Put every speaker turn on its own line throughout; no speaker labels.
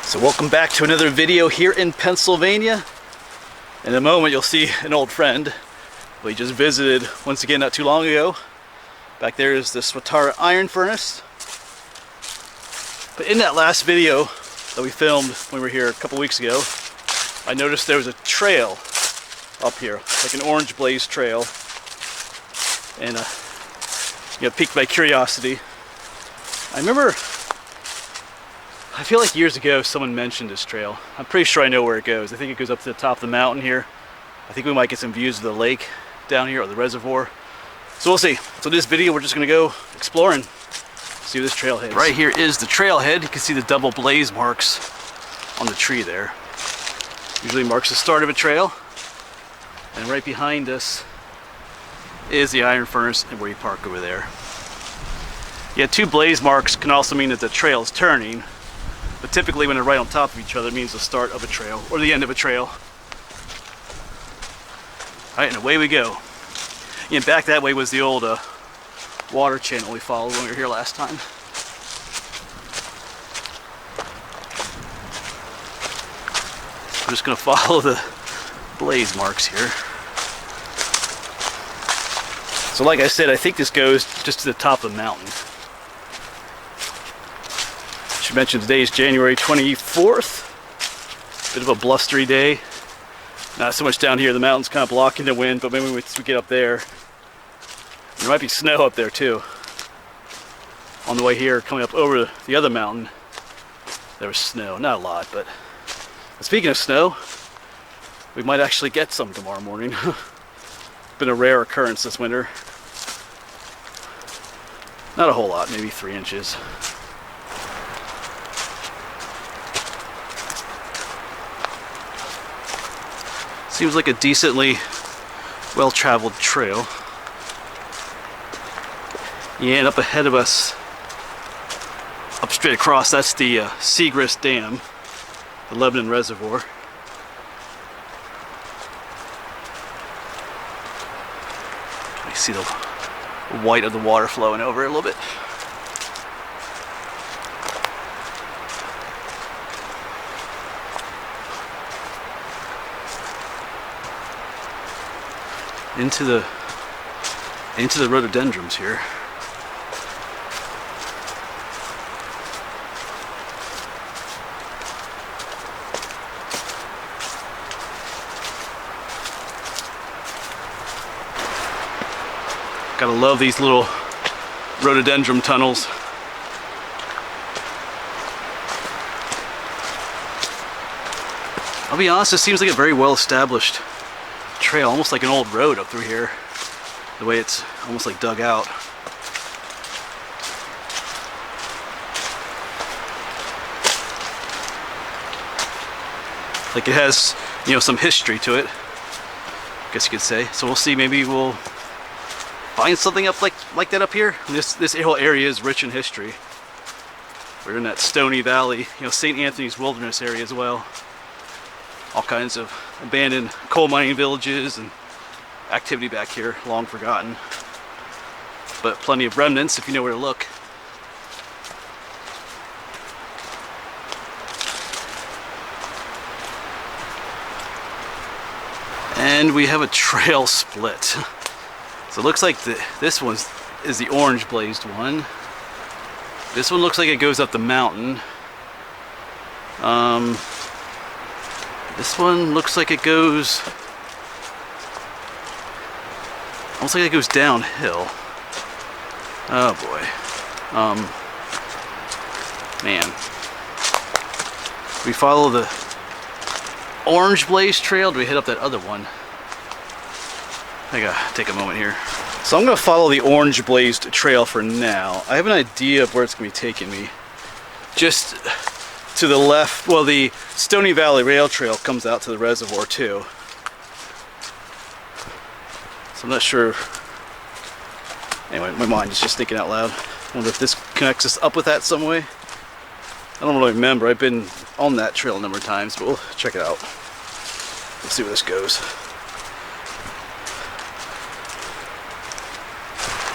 So welcome back to another video here in Pennsylvania. In a moment you'll see an old friend we just visited once again not too long ago. Back there is the Swatara iron furnace. But in that last video that we filmed when we were here a couple weeks ago, I noticed there was a trail up here, like an orange blaze trail, and piqued my curiosity. I feel like years ago someone mentioned this trail. I'm pretty sure I know where it goes. I think it goes up to the top of the mountain here. I think we might get some views of the lake down here, or the reservoir. So we'll see. So this video we're just gonna go exploring, see where this trail heads. Right here is the trailhead. You can see the double blaze marks on the tree there. Usually marks the start of a trail. And right behind us is the iron furnace and where you park over there. Yeah, two blaze marks can also mean that the trail is turning. But typically when they're right on top of each other, it means the start of a trail or the end of a trail. Alright, and away we go. And back that way was the old water channel we followed when we were here last time. I'm just going to follow the blaze marks here. So like I said, I think this goes just to the top of the mountain. I should mention today is January 24th. Bit of a blustery day. Not so much down here, the mountain's kind of blocking the wind, but maybe once we get up there, there might be snow up there too. On the way here, coming up over the other mountain, there was snow. Not a lot, but speaking of snow, we might actually get some tomorrow morning. Been a rare occurrence this winter. Not a whole lot, maybe 3 inches. Seems like a decently well-traveled trail. Yeah, and up ahead of us, up straight across, that's the Seagrass Dam, the Lebanon Reservoir. You see the white of the water flowing over it a little bit. Into the rhododendrons here. Gotta love these little rhododendron tunnels. I'll be honest, it seems like a very well established trail, almost like an old road up through here, the way it's almost like dug out. Like it has, some history to it, I guess you could say. So we'll see, maybe we'll find something up like that up here. This whole area is rich in history. We're in that Stony Valley, St. Anthony's Wilderness area as well. All kinds of abandoned coal mining villages and activity back here, long forgotten. But plenty of remnants if you know where to look. And we have a trail split. So it looks like this one is the orange blazed one. This one looks like it goes up the mountain. This one looks like it goes, almost like it goes downhill. Oh boy. Man. We follow the orange blaze trail, do we hit up that other one? I gotta take a moment here. So I'm gonna follow the orange blazed trail for now. I have an idea of where it's gonna be taking me. Just to the left, well, the Stony Valley Rail Trail comes out to the reservoir too. So I'm not sure. Anyway, my mind is just thinking out loud. I wonder if this connects us up with that some way. I don't really remember. I've been on that trail a number of times, but we'll check it out. Let's see where this goes.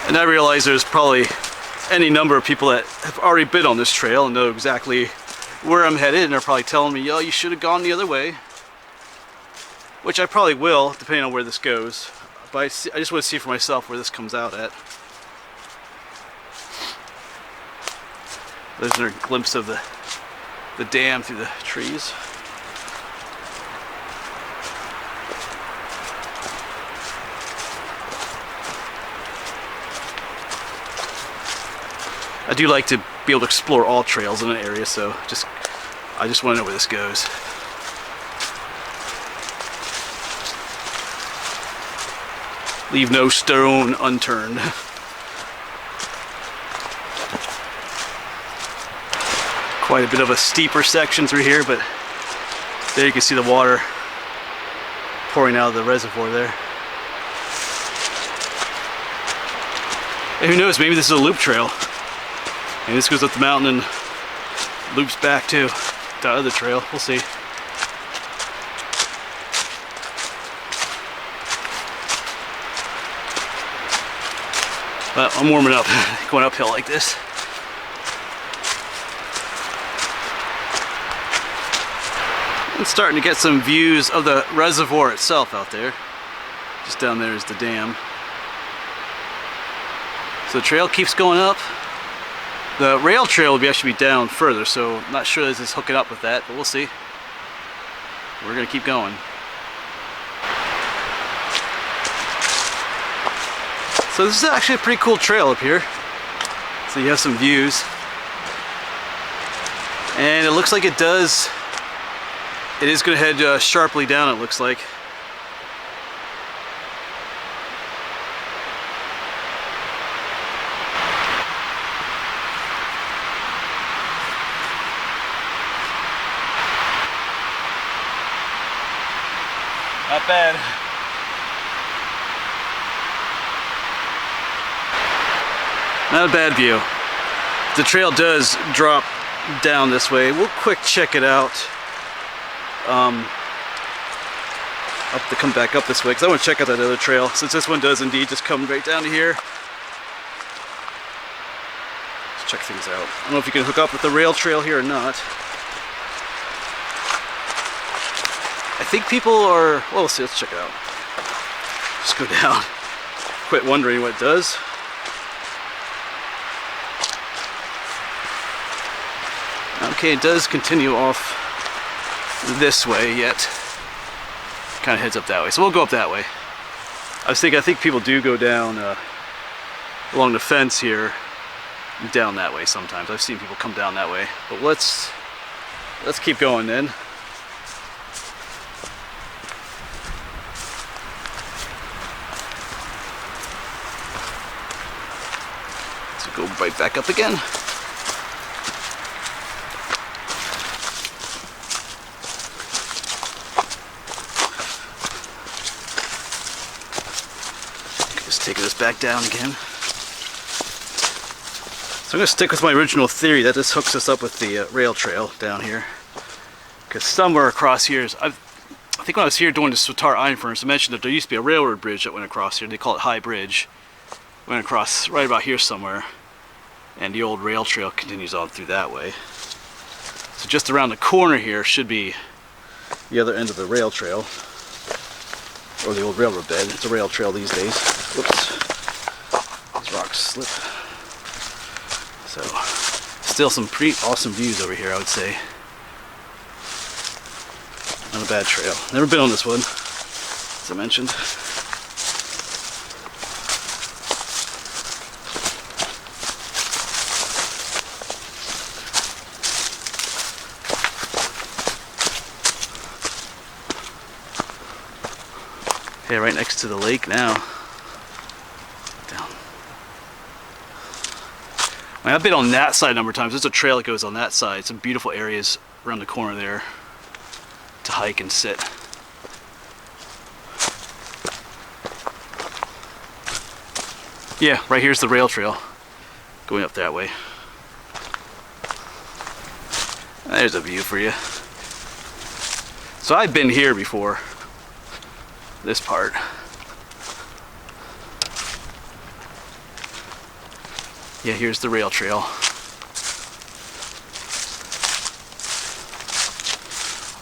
And I realize there's probably any number of people that have already been on this trail and know exactly where I'm headed, and they're probably telling me, yo, you should have gone the other way. Which I probably will, depending on where this goes. But I just want to see for myself where this comes out at. There's a glimpse of the dam through the trees. I do like to be able to explore all trails in an area, so I just want to know where this goes. Leave no stone unturned. Quite a bit of a steeper section through here, but there you can see the water pouring out of the reservoir there. And who knows, maybe this is a loop trail. And this goes up the mountain and loops back to the other trail. We'll see. But I'm warming up going uphill like this. I'm starting to get some views of the reservoir itself out there. Just down there is the dam. So the trail keeps going up. The rail trail will actually be down further, so I'm not sure this is hooking up with that, but we'll see. We're gonna keep going. So this is actually a pretty cool trail up here. So you have some views. And it looks like it is gonna head sharply down, it looks like. Not bad. Not a bad view. The trail does drop down this way. We'll quick check it out. I'll have to come back up this way because I want to check out that other trail, since this one does indeed just come right down to here. Let's check things out. I don't know if you can hook up with the rail trail here or not. I think people are, well, we'll see, let's check it out. Just go down. Quit wondering what it does. Okay, it does continue off this way yet. Kind of heads up that way. So we'll go up that way. I think people do go down along the fence here, down that way sometimes. I've seen people come down that way. But let's keep going then. Go right back up again. Just taking us back down again. So I'm going to stick with my original theory that this hooks us up with the rail trail down here. Because somewhere across here, I think when I was here doing the Switar Iron Furnace, I mentioned that there used to be a railroad bridge that went across here. They call it High Bridge. Went across right about here somewhere. And the old rail trail continues on through that way. So just around the corner here should be the other end of the rail trail, or the old railroad bed. It's a rail trail these days. Whoops, these rocks slip. So still some pretty awesome views over here, I would say. Not a bad trail. Never been on this one, as I mentioned. Okay, right next to the lake now. Down. I've been on that side a number of times. There's a trail that goes on that side. Some beautiful areas around the corner there to hike and sit. Yeah, right here's the rail trail going up that way. There's a view for you. So I've been here before. This part. Yeah, here's the rail trail.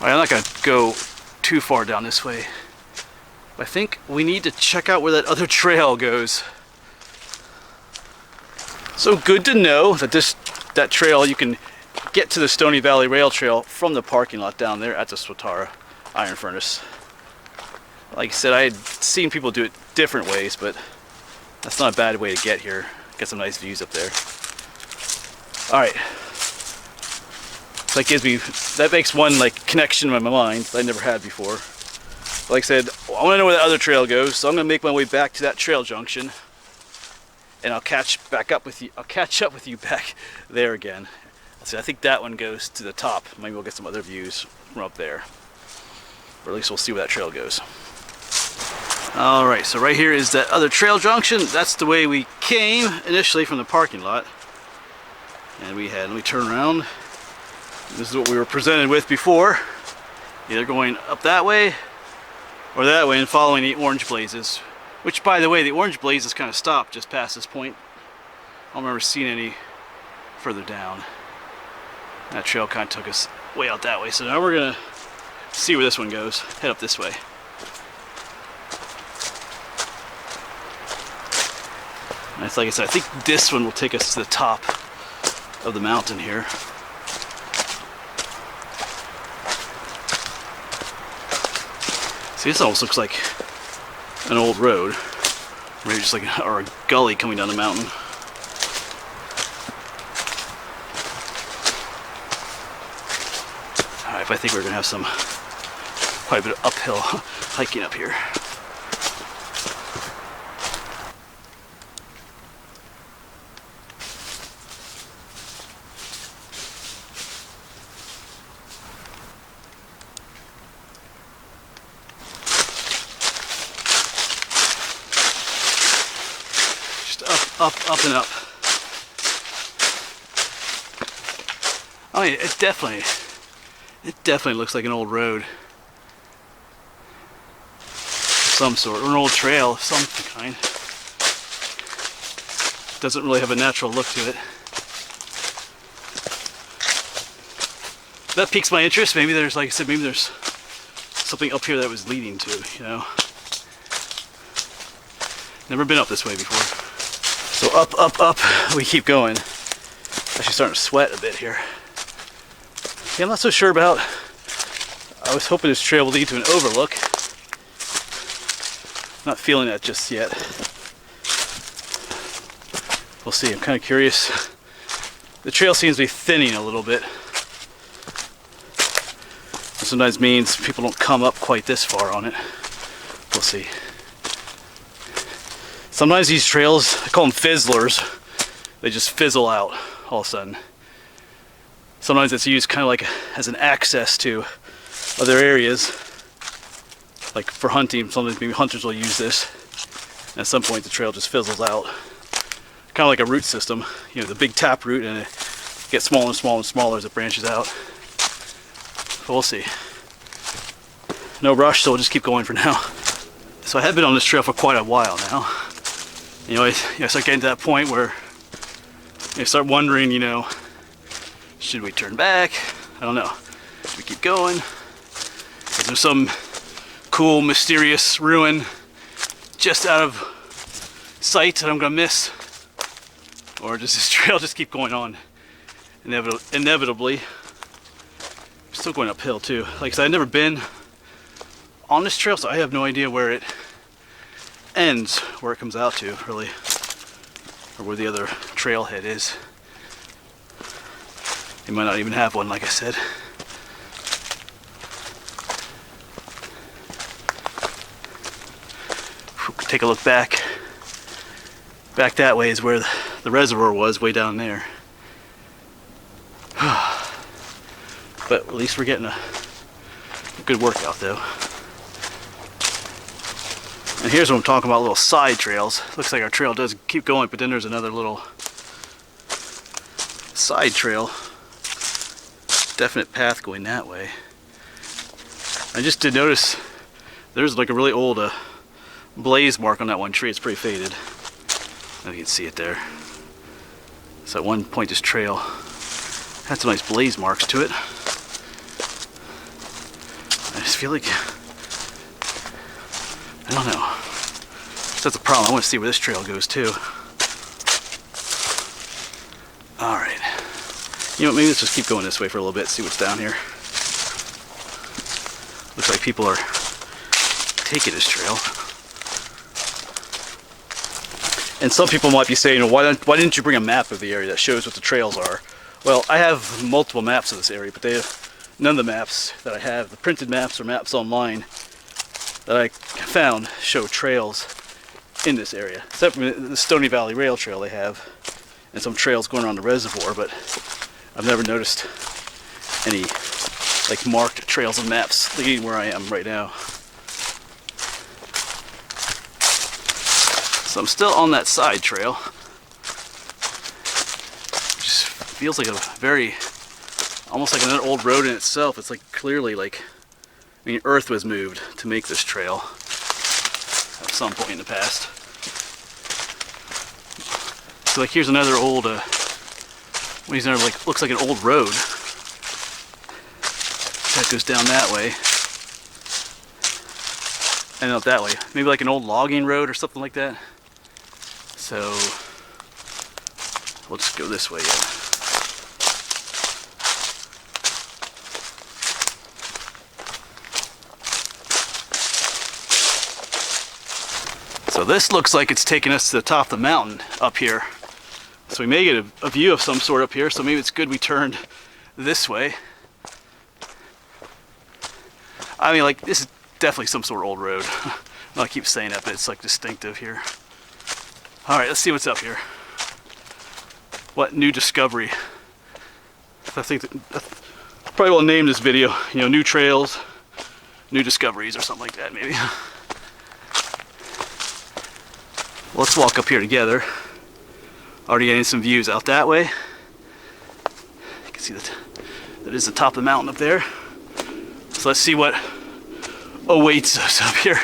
Alright, I'm not gonna go too far down this way. I think we need to check out where that other trail goes. So good to know that that trail, you can get to the Stony Valley Rail Trail from the parking lot down there at the Swatara Iron Furnace. Like I said, I had seen people do it different ways, but that's not a bad way to get here. Get some nice views up there. Alright. So that makes one like connection in my mind that I never had before. Like I said, I want to know where the other trail goes, so I'm going to make my way back to that trail junction, and I'll catch up with you back there again. See, I think that one goes to the top. Maybe we'll get some other views from up there, or at least we'll see where that trail goes. All right, so right here is that other trail junction. That's the way we came initially from the parking lot, and let me turn around. This is what we were presented with before, either going up that way or that way and following the orange blazes, which, by the way, the orange blazes kind of stopped just past this point. I don't remember seeing any further down. That trail kind of took us way out that way, so now we're gonna see where this one goes. Head up this way. And it's like I said, I think this one will take us to the top of the mountain here. See, this almost looks like an old road, maybe just like a gully coming down the mountain. Alright, but I think we're gonna have quite a bit of uphill hiking up here. Up and up. I mean, it definitely looks like an old road of some sort, or an old trail of some kind. Doesn't really have a natural look to it. That piques my interest. Maybe there's, like I said, maybe there's something up here that was leading to, you know. Never been up this way before. So up, we keep going. Actually starting to sweat a bit here. Yeah, I'm not so sure about, I was hoping this trail would lead to an overlook. Not feeling that just yet. We'll see, I'm kind of curious. The trail seems to be thinning a little bit. It sometimes means people don't come up quite this far on it. We'll see. Sometimes these trails, I call them fizzlers, they just fizzle out all of a sudden. Sometimes it's used kind of like as an access to other areas, like for hunting. Sometimes maybe hunters will use this, and at some point the trail just fizzles out. Kind of like a root system, you know, the big tap root, and it gets smaller and smaller and smaller as it branches out. But we'll see. No rush, so we'll just keep going for now. So I have been on this trail for quite a while now. You know, I start getting to that point where I start wondering, you know, should we turn back? I don't know. Should we keep going? Is there some cool, mysterious ruin just out of sight that I'm gonna miss? Or does this trail just keep going on inevitably? I'm still going uphill too. Like I said, I've never been on this trail, so I have no idea where it ends, where it comes out to, really, or where the other trailhead is. They might not even have one, like I said. Take a look back. Back that way is where the reservoir was, way down there. But at least we're getting a good workout though. And here's what I'm talking about, little side trails. Looks like our trail does keep going, but then there's another little side trail. Definite path going that way. I just did notice there's like a really old blaze mark on that one tree. It's pretty faded. I don't know if you can see it there. So at one point this trail had some nice blaze marks to it. feel like, I don't know. So that's a problem. I want to see where this trail goes too. Alright. You know what, maybe let's just keep going this way for a little bit, see what's down here. Looks like people are taking this trail. And some people might be saying, why didn't you bring a map of the area that shows what the trails are? Well, I have multiple maps of this area, but none of the maps that I have, the printed maps or maps online that I found, show trails in this area. Except for the Stony Valley Rail Trail they have, and some trails going around the reservoir, but I've never noticed any like marked trails and maps leading where I am right now. So I'm still on that side trail. It just feels like a very, almost like an old road in itself. It's like clearly like, I mean, earth was moved to make this trail at some point in the past. So like here's another old, like looks like an old road that goes down that way and up that way. Maybe like an old logging road or something like that. So we'll just go this way. Yeah. So this looks like it's taking us to the top of the mountain up here. So we may get a view of some sort up here, so maybe it's good we turned this way. I mean, like, this is definitely some sort of old road. I keep saying that, but it's like distinctive here. Alright, let's see what's up here. What new discovery? I think that probably will name this video, you know, new trails, new discoveries, or something like that, maybe. Let's walk up here together. Already getting some views out that way. You can see that is the top of the mountain up there. So let's see what awaits us up here.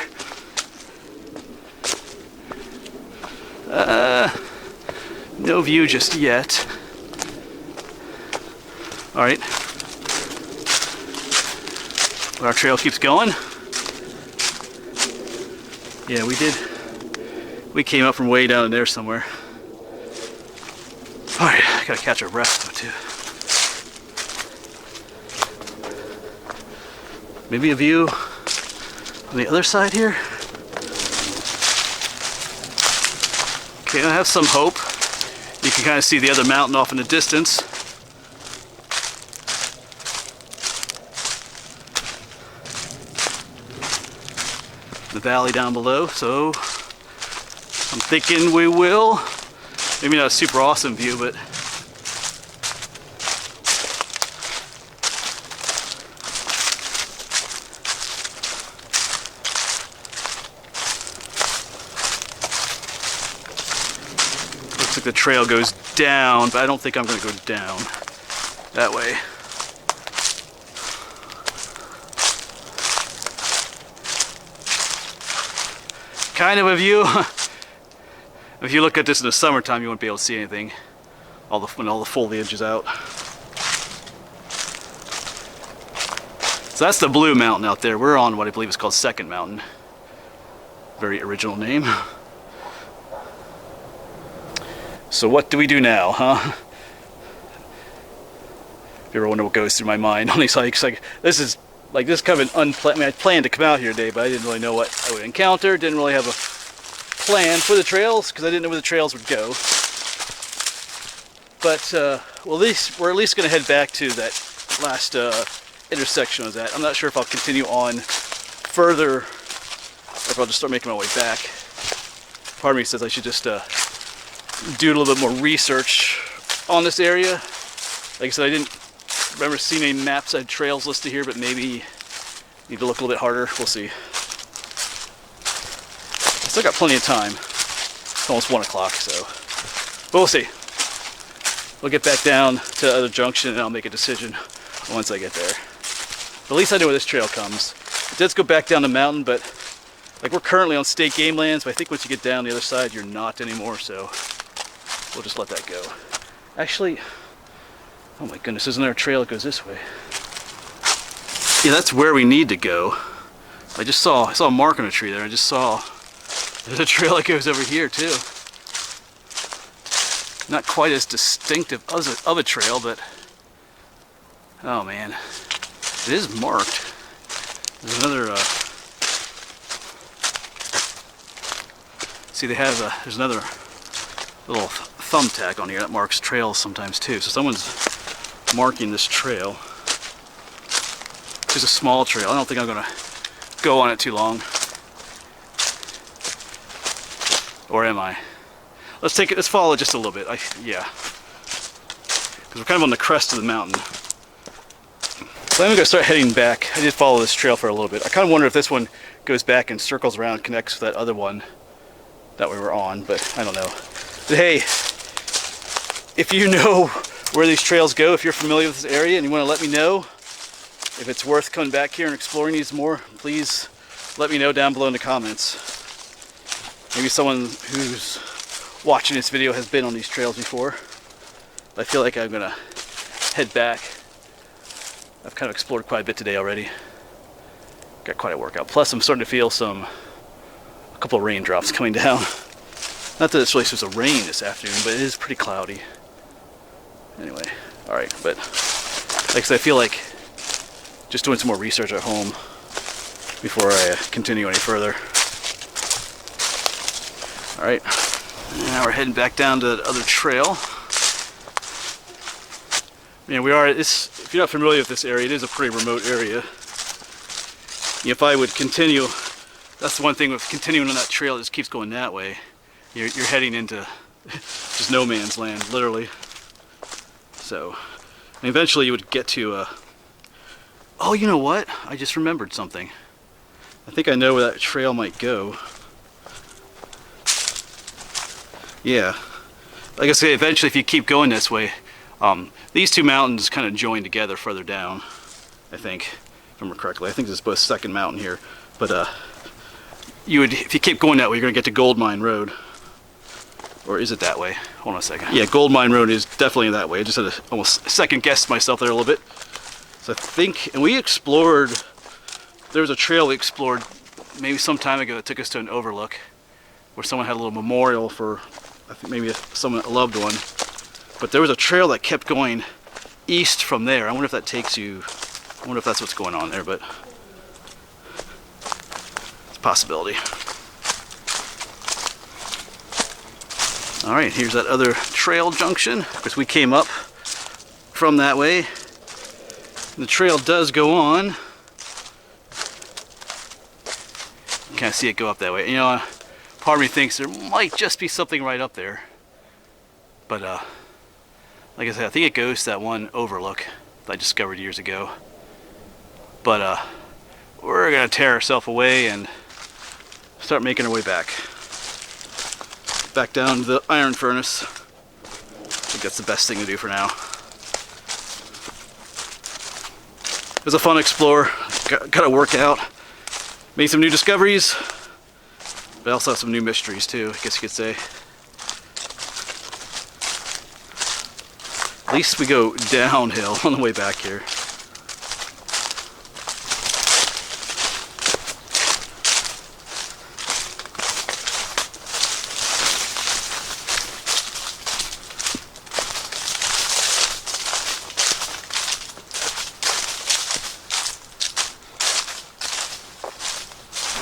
No view just yet. Alright. But our trail keeps going. Yeah, we came up from way down in there somewhere. Alright, I gotta catch our breath though too. Maybe a view on the other side here. Okay, I have some hope. You can kind of see the other mountain off in the distance. The valley down below, so I'm thinking we will. Maybe not a super awesome view, but looks like the trail goes down, but I don't think I'm going to go down that way. Kind of a view. If you look at this in the summertime, you won't be able to see anything. When all the foliage is out. So that's the Blue Mountain out there. We're on what I believe is called Second Mountain. Very original name. So what do we do now, huh? If you ever wonder what goes through my mind on these hikes, like this is kind of an unplanned. I mean, I planned to come out here today, but I didn't really know what I would encounter. Didn't really have a plan for the trails because I didn't know where the trails would go. But well, we're at least going to head back to that last intersection I was at. I'm not sure if I'll continue on further or if I'll just start making my way back. Part of me says I should just do a little bit more research on this area. Like I said, I didn't remember seeing any maps that had trails listed here, but maybe need to look a little bit harder. We'll see. Still got plenty of time. It's almost 1 o'clock, so. But we'll see. We'll get back down to the other junction and I'll make a decision once I get there. But at least I know where this trail comes. It does go back down the mountain, but like we're currently on state game lands, but I think once you get down the other side, you're not anymore, so we'll just let that go. Actually, oh my goodness, there's another trail that goes this way. Yeah, that's where we need to go. I saw a mark on a tree there. I just saw there's a trail that goes over here too. Not quite as distinctive of a trail, but oh man, it is marked. There's another. See, they have there's another little thumbtack on here that marks trails sometimes too. So someone's marking this trail. It's a small trail. I don't think I'm gonna go on it too long. Or am I? Let's follow it just a little bit. Yeah. Because we're kind of on the crest of the mountain. So I'm gonna start heading back. I did follow this trail for a little bit. I kind of wonder if this one goes back and circles around and connects with that other one that we were on, but I don't know. But hey, if you know where these trails go, if you're familiar with this area and you want to let me know if it's worth coming back here and exploring these more, please let me know down below in the comments. Maybe someone who's watching this video has been on these trails before. But I feel like I'm gonna head back. I've kind of explored quite a bit today already. Got quite a workout. Plus I'm starting to feel a couple of raindrops coming down. Not that it's really supposed to rain this afternoon, but it is pretty cloudy. Anyway, alright, but like I said, I feel like just doing some more research at home before I continue any further. Alright, now we're heading back down to the other trail. Yeah, if you're not familiar with this area, it is a pretty remote area. If I would continue, that's the one thing with continuing on that trail, it just keeps going that way. You're heading into just no man's land, literally. So, and eventually you would get to oh, you know what? I just remembered something. I think I know where that trail might go. Yeah. Like I say, eventually if you keep going this way, these two mountains kind of join together further down, I think, if I remember correctly. I think this is both second mountain here. But if you keep going that way, you're going to get to Gold Mine Road. Or is it that way? Hold on a second. Yeah, Gold Mine Road is definitely that way. I just had to almost second guess myself there a little bit. So I think, and we explored, there was a trail we explored maybe some time ago that took us to an overlook where someone had a little memorial for, I think maybe a loved one. But there was a trail that kept going east from there. I wonder if that takes you, I wonder if that's what's going on there, but it's a possibility. Alright, here's that other trail junction, because we came up from that way. The trail does go on. You can kind of see it go up that way. You know, part of me thinks there might just be something right up there. But, like I said, I think it goes to that one overlook that I discovered years ago. But, we're going to tear ourselves away and start making our way back. Back down to the iron furnace. I think that's the best thing to do for now. It was a fun explore. Got to work out. Made some new discoveries, but also some new mysteries too, I guess you could say. At least we go downhill on the way back here.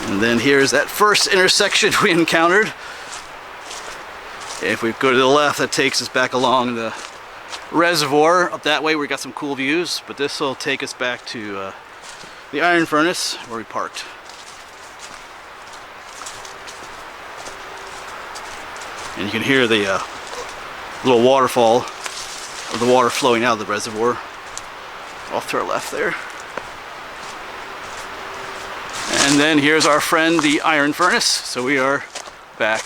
And then here's that first intersection we encountered. If we go to the left, that takes us back along the reservoir. Up that way we got some cool views, but this will take us back to the iron furnace where we parked. And you can hear the little waterfall of the water flowing out of the reservoir off to our left there. And then here's our friend, the iron furnace. So we are back.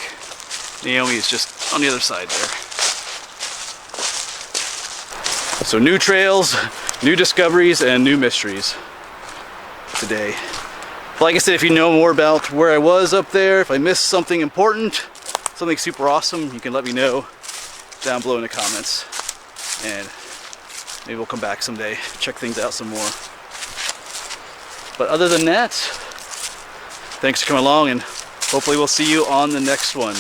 Naomi is just on the other side there. So new trails, new discoveries, and new mysteries today. Like I said, if you know more about where I was up there, if I missed something important, something super awesome, you can let me know down below in the comments. And maybe we'll come back someday, check things out some more. But other than that, Thanks for coming along, and hopefully we'll see you on the next one.